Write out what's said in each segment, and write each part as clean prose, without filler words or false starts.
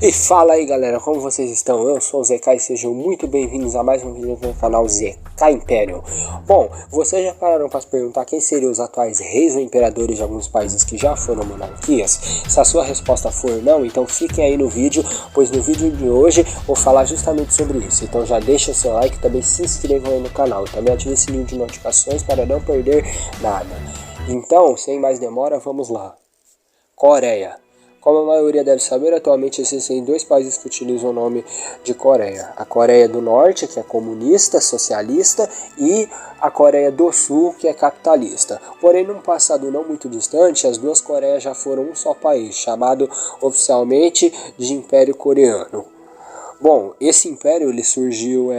E fala aí galera, como vocês estão? Eu sou o ZK e sejam muito bem-vindos a mais um vídeo no canal ZK Imperium. Bom, vocês já pararam para se perguntar quem seriam os atuais reis ou imperadores de alguns países que já foram monarquias? Se a sua resposta for não, então fiquem aí no vídeo, pois no vídeo de hoje vou falar justamente sobre isso. Então já deixa o seu like e também se inscrevam aí no canal. E também ative o sininho de notificações para não perder nada. Então, sem mais demora, vamos lá. Coreia. Como a maioria deve saber, atualmente existem dois países que utilizam o nome de Coreia. A Coreia do Norte, que é comunista, socialista, e a Coreia do Sul, que é capitalista. Porém, num passado não muito distante, as duas Coreias já foram um só país, chamado oficialmente de Império Coreano. Bom, esse império ele surgiu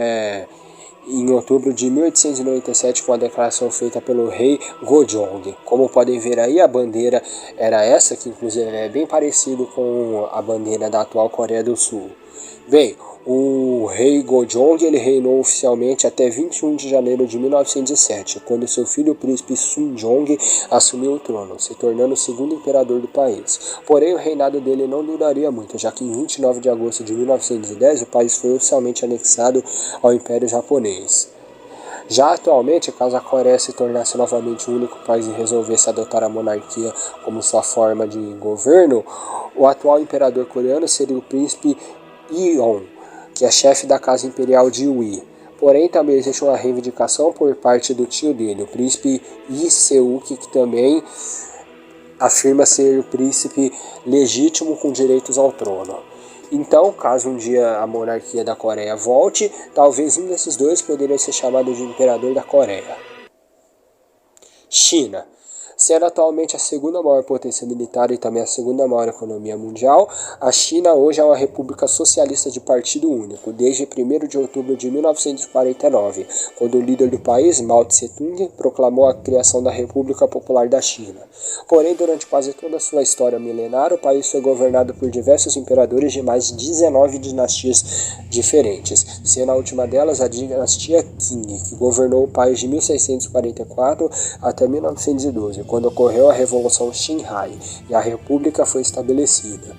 em outubro de 1897 com a declaração feita pelo rei Gojong. Como podem ver aí, a bandeira era essa, que inclusive é bem parecido com a bandeira da atual Coreia do Sul. Bem, o rei Gojong ele reinou oficialmente até 21 de janeiro de 1907, quando seu filho o príncipe Sunjong assumiu o trono, se tornando o segundo imperador do país. Porém, o reinado dele não duraria muito, já que em 29 de agosto de 1910 o país foi oficialmente anexado ao Império Japonês. Já atualmente, caso a Coreia se tornasse novamente o único país e resolvesse adotar a monarquia como sua forma de governo, o atual imperador coreano seria o príncipe Yeon, que é chefe da casa imperial de Ui. Porém, também existe uma reivindicação por parte do tio dele, o príncipe Lee Seuk, que também afirma ser o príncipe legítimo com direitos ao trono. Então, caso um dia a monarquia da Coreia volte, talvez um desses dois poderia ser chamado de imperador da Coreia. China. Sendo atualmente a segunda maior potência militar e também a segunda maior economia mundial, a China hoje é uma república socialista de partido único, desde 1º de outubro de 1949, quando o líder do país, Mao Tse-tung, proclamou a criação da República Popular da China. Porém, durante quase toda a sua história milenar, o país foi governado por diversos imperadores de mais de 19 dinastias diferentes, sendo a última delas a dinastia Qing, que governou o país de 1644 até 1912, quando ocorreu a Revolução Xinhai e a República foi estabelecida.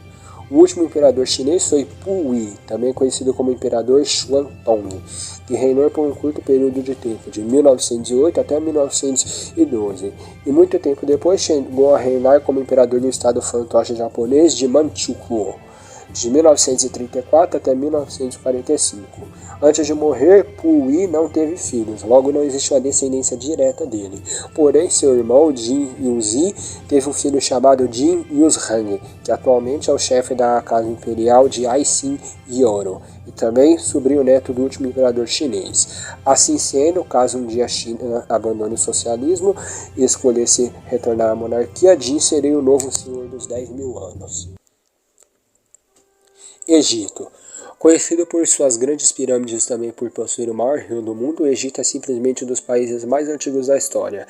O último imperador chinês foi Puyi, também conhecido como Imperador Xuantong, que reinou por um curto período de tempo, de 1908 até 1912, e muito tempo depois chegou a reinar como imperador do estado fantoche japonês de Manchukuo, de 1934 até 1945. Antes de morrer, Puyi não teve filhos, logo não existe uma descendência direta dele. Porém, seu irmão, Jin Yuzi, teve um filho chamado Jin Yuzhang, que atualmente é o chefe da casa imperial de Aisin Yoro, e também sobrinho neto do último imperador chinês. Assim sendo, caso um dia a China abandone o socialismo e escolhesse retornar à monarquia, Jin seria o novo senhor dos 10.000 anos. Egito. Conhecido por suas grandes pirâmides e também por possuir o maior rio do mundo, o Egito é simplesmente um dos países mais antigos da história,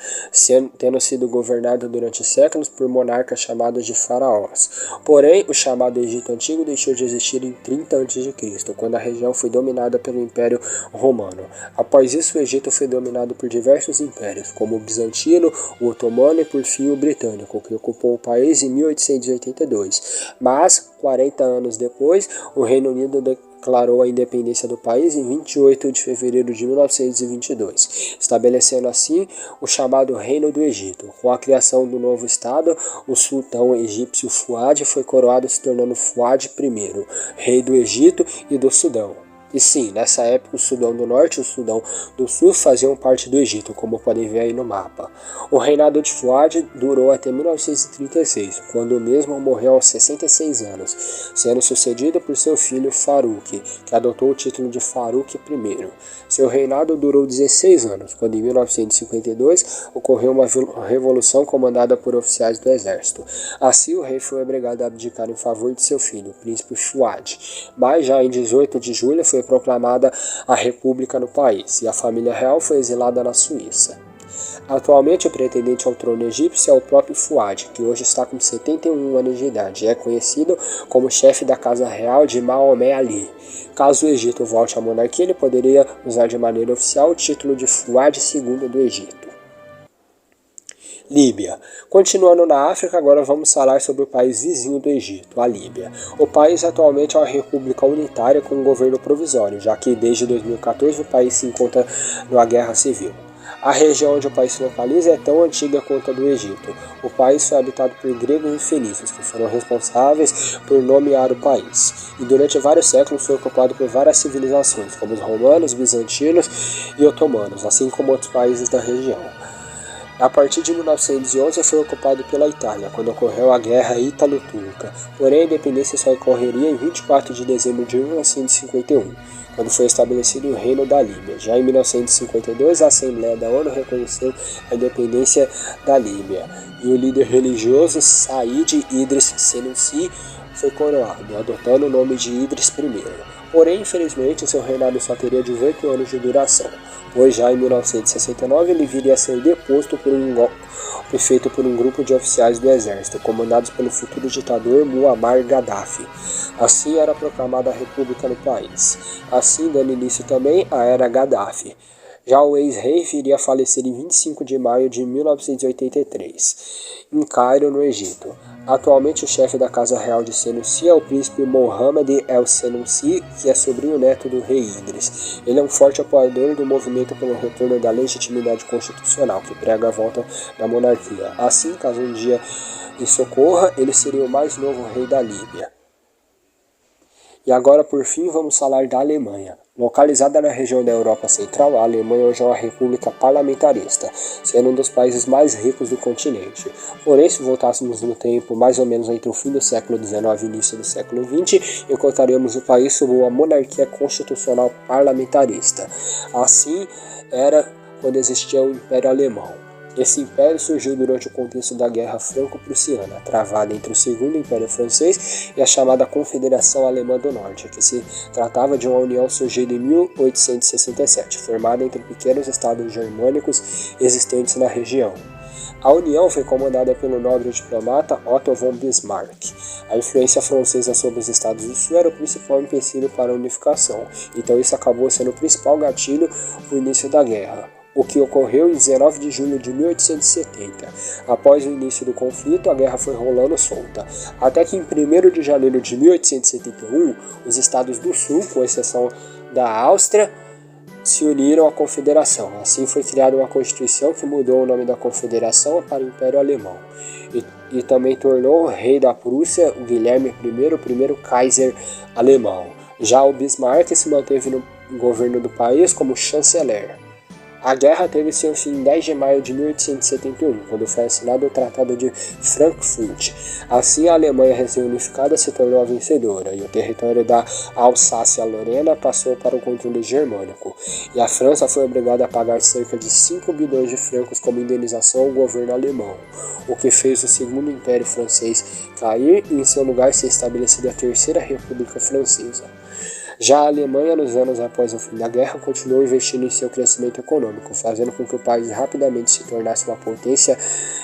tendo sido governado durante séculos por monarcas chamados de faraós. Porém, o chamado Egito Antigo deixou de existir em 30 a.C., quando a região foi dominada pelo Império Romano. Após isso, o Egito foi dominado por diversos impérios, como o Bizantino, o Otomano e por fim o Britânico, que ocupou o país em 1882. Mas, 40 anos depois, o Reino Unido declarou a independência do país em 28 de fevereiro de 1922, estabelecendo assim o chamado Reino do Egito. Com a criação do novo estado, o sultão egípcio Fuad foi coroado, se tornando Fuad I, rei do Egito e do Sudão. E sim, nessa época o Sudão do Norte e o Sudão do Sul faziam parte do Egito, como podem ver aí no mapa. O reinado de Fuad durou até 1936, quando o mesmo morreu aos 66 anos, sendo sucedido por seu filho Farouk, que adotou o título de Farouk I. Seu reinado durou 16 anos, quando em 1952 ocorreu uma revolução comandada por oficiais do exército. Assim, o rei foi obrigado a abdicar em favor de seu filho, o príncipe Fuad. Mas já em 18 de julho foi proclamada a república no país, e a família real foi exilada na Suíça. Atualmente, o pretendente ao trono egípcio é o próprio Fuad, que hoje está com 71 anos de idade e é conhecido como chefe da casa real de Maomé Ali. Caso o Egito volte à monarquia, ele poderia usar de maneira oficial o título de Fuad II do Egito. Líbia. Continuando na África, agora vamos falar sobre o país vizinho do Egito, a Líbia. O país atualmente é uma república unitária com um governo provisório, já que desde 2014 o país se encontra numa guerra civil. A região onde o país se localiza é tão antiga quanto a do Egito. O país foi habitado por gregos e fenícios, que foram responsáveis por nomear o país. E durante vários séculos foi ocupado por várias civilizações, como os romanos, bizantinos e otomanos, assim como outros países da região. A partir de 1911 foi ocupado pela Itália, quando ocorreu a Guerra Ítalo-Turca. Porém, a independência só ocorreria em 24 de dezembro de 1951, quando foi estabelecido o Reino da Líbia. Já em 1952, a Assembleia da ONU reconheceu a independência da Líbia, e o líder religioso Said Idris Senussi foi coroado, adotando o nome de Idris I. Porém, infelizmente, seu reinado só teria 18 anos de duração, pois já em 1969 ele viria a ser deposto por um golpe feito por um grupo de oficiais do exército, comandados pelo futuro ditador Muammar Gaddafi. Assim era proclamada a república no país, assim dando início também à era Gaddafi. Já o ex-rei viria a falecer em 25 de maio de 1983, em Cairo, no Egito. Atualmente o chefe da Casa Real de Senussi é o príncipe Mohammed El Senussi, que é sobrinho neto do rei Idris. Ele é um forte apoiador do movimento pelo retorno da legitimidade constitucional, que prega a volta da monarquia. Assim, caso um dia isso ocorra, ele seria o mais novo rei da Líbia. E agora, por fim, vamos falar da Alemanha. Localizada na região da Europa Central, a Alemanha hoje é uma república parlamentarista, sendo um dos países mais ricos do continente. Porém, se voltássemos no tempo mais ou menos entre o fim do século XIX e início do século XX, encontraríamos o país sob uma monarquia constitucional parlamentarista. Assim era quando existia o Império Alemão. Esse império surgiu durante o contexto da Guerra Franco-Prussiana, travada entre o Segundo Império Francês e a chamada Confederação Alemã do Norte, que se tratava de uma união surgida em 1867, formada entre pequenos estados germânicos existentes na região. A união foi comandada pelo nobre diplomata Otto von Bismarck. A influência francesa sobre os Estados do Sul era o principal empecilho para a unificação, então isso acabou sendo o principal gatilho para o início da guerra, o que ocorreu em 19 de julho de 1870. Após o início do conflito, a guerra foi rolando solta, até que em 1º de janeiro de 1871, os Estados do Sul, com exceção da Áustria, se uniram à Confederação. Assim foi criada uma Constituição que mudou o nome da Confederação para Império Alemão, e também tornou o rei da Prússia, o Guilherme I, o primeiro Kaiser alemão. Já o Bismarck se manteve no governo do país como chanceler. A guerra teve seu fim em 10 de maio de 1871, quando foi assinado o Tratado de Frankfurt. Assim, a Alemanha recém-unificada se tornou a vencedora, e o território da Alsácia-Lorena passou para o controle germânico, e a França foi obrigada a pagar cerca de 5 bilhões de francos como indenização ao governo alemão, o que fez o Segundo Império Francês cair e em seu lugar ser estabelecida a Terceira República Francesa. Já a Alemanha, nos anos após o fim da guerra, continuou investindo em seu crescimento econômico, fazendo com que o país rapidamente se tornasse uma potência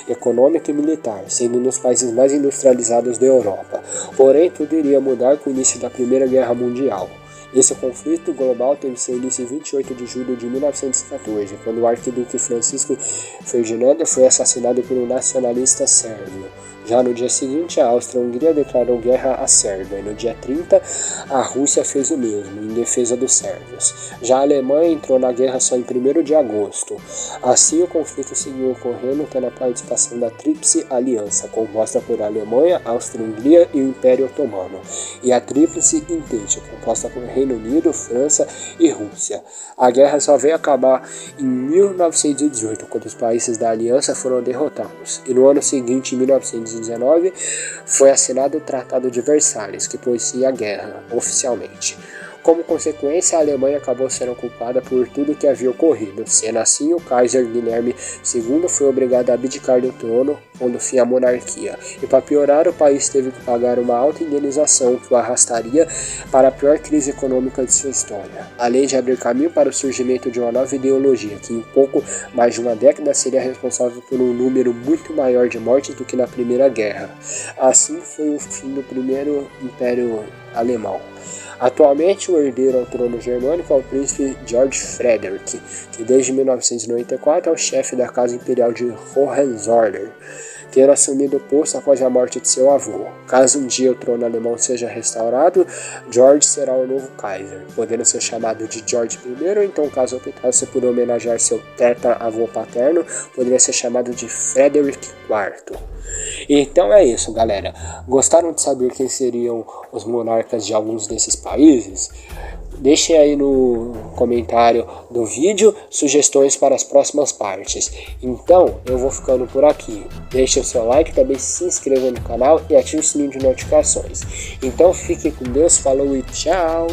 econômica e militar, sendo um dos países mais industrializados da Europa. Porém, tudo iria mudar com o início da Primeira Guerra Mundial. Esse conflito global teve seu início em 28 de julho de 1914, quando o arquiduque Francisco Ferdinando foi assassinado por um nacionalista sérvio. Já no dia seguinte, a Áustria-Hungria declarou guerra à Sérvia, e no dia 30, a Rússia fez o mesmo, em defesa dos sérvios. Já a Alemanha entrou na guerra só em 1º de agosto. Assim, o conflito seguiu ocorrendo, tendo a participação da Tríplice Aliança, composta por Alemanha, Áustria-Hungria e o Império Otomano, e a Tríplice Entente, composta por Reino Unido, França e Rússia. A guerra só veio acabar em 1918, quando os países da Aliança foram derrotados, e no ano seguinte, em 1919, foi assinado o Tratado de Versalhes, que pôs fim à guerra, oficialmente. Como consequência, a Alemanha acabou sendo culpada por tudo que havia ocorrido. Sendo assim, o Kaiser Guilherme II foi obrigado a abdicar do trono, pondo fim à monarquia. E para piorar, o país teve que pagar uma alta indenização que o arrastaria para a pior crise econômica de sua história, além de abrir caminho para o surgimento de uma nova ideologia, que em pouco mais de uma década seria responsável por um número muito maior de mortes do que na Primeira Guerra. Assim foi o fim do Primeiro Império Alemão. Atualmente, o herdeiro ao trono germânico é o príncipe George Frederick, que desde 1994 é o chefe da Casa Imperial de Hohenzollern, tendo assumido o posto após a morte de seu avô. Caso um dia o trono alemão seja restaurado, George será o novo Kaiser, podendo ser chamado de George I, ou então, caso optasse por homenagear seu tetra-avô paterno, poderia ser chamado de Frederick IV. Então é isso, galera. Gostaram de saber quem seriam os monarcas de alguns desses países? Deixem aí no comentário do vídeo sugestões para as próximas partes. Então, eu vou ficando por aqui. Deixe o seu like, também se inscreva no canal e ative o sininho de notificações. Então, fiquem com Deus, falou e tchau!